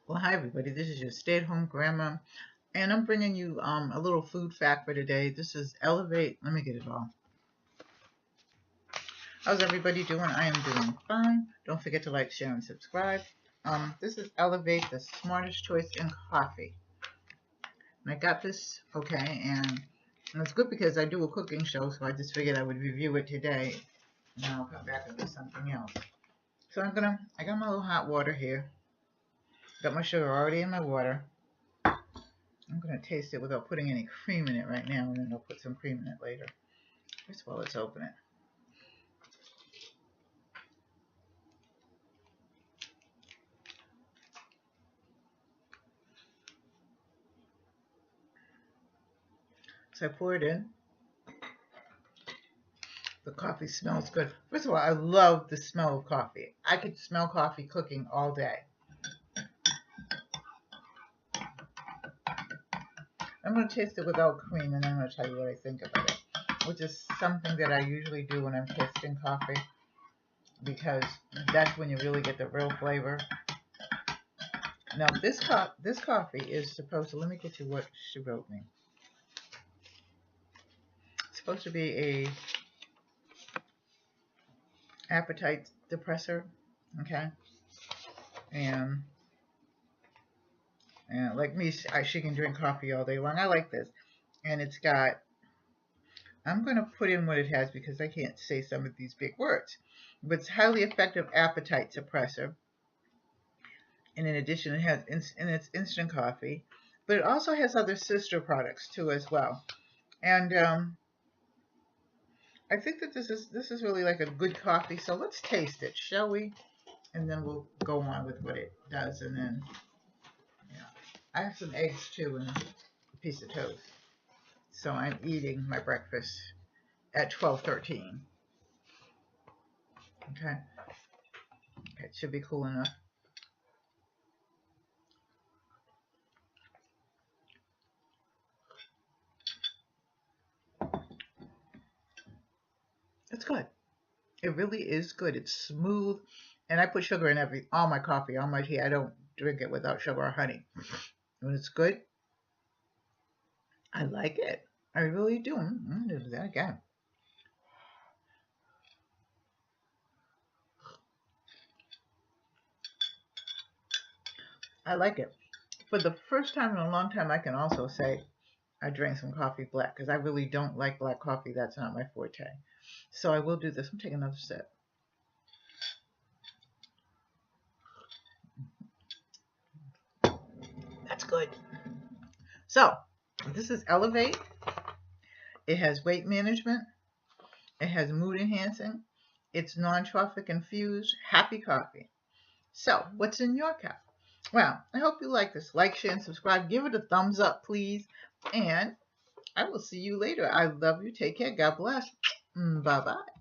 Well, hi everybody. This is your stay-at-home grandma, and I'm bringing you a little food fact for today. This is Elevate. Let me get it all. How's everybody doing? I am doing fine. Don't forget to like, share, and subscribe. This is Elevate, the smartest choice in coffee. And I got this, okay, and it's good because I do a cooking show, so I just figured I would review it today, and then I'll come back and do something else. So I got my little hot water here. Got my sugar already in my water. I'm going to taste it without putting any cream in it right now, and then I'll put some cream in it later. First of all, let's open it. So I pour it in. The coffee smells good. First of all, I love the smell of coffee. I could smell coffee cooking all day. I'm going to taste it without cream, and then I'm going to tell you what I think about it, which is something that I usually do when I'm tasting coffee, because that's when you really get the real flavor. Now, this coffee is supposed to, let me get you what she wrote me. It's supposed to be a appetite depressor, okay? And like me, she can drink coffee all day long. I like this. And it's got, I'm going to put in what it has because I can't say some of these big words. But it's highly effective appetite suppressor. And in addition, it has it's instant coffee. But it also has other sister products too as well. And I think that this is really like a good coffee. So let's taste it, shall we? And then we'll go on with what it does. And then, yeah, I have some eggs too and a piece of toast. So I'm eating my breakfast at 12:13. Okay, it should be cool enough. It's good. It really is good. It's smooth, and I put sugar in all my coffee, all my tea. I don't drink it without sugar or honey. When it's good, I like it. I really do. I'm gonna do that again. I like it. For the first time in a long time, I can also say I drank some coffee black, because I really don't like black coffee. That's not my forte. So I will do this. I'm taking another sip. That's good. So this is Elevate. It has weight management. It has mood enhancing. It's Nootropic Infused happy coffee. So what's in your cup? Well, I hope you like this. Like, share, and subscribe. Give it a thumbs up, please. And I will see you later. I love you. Take care. God bless. Bye-bye.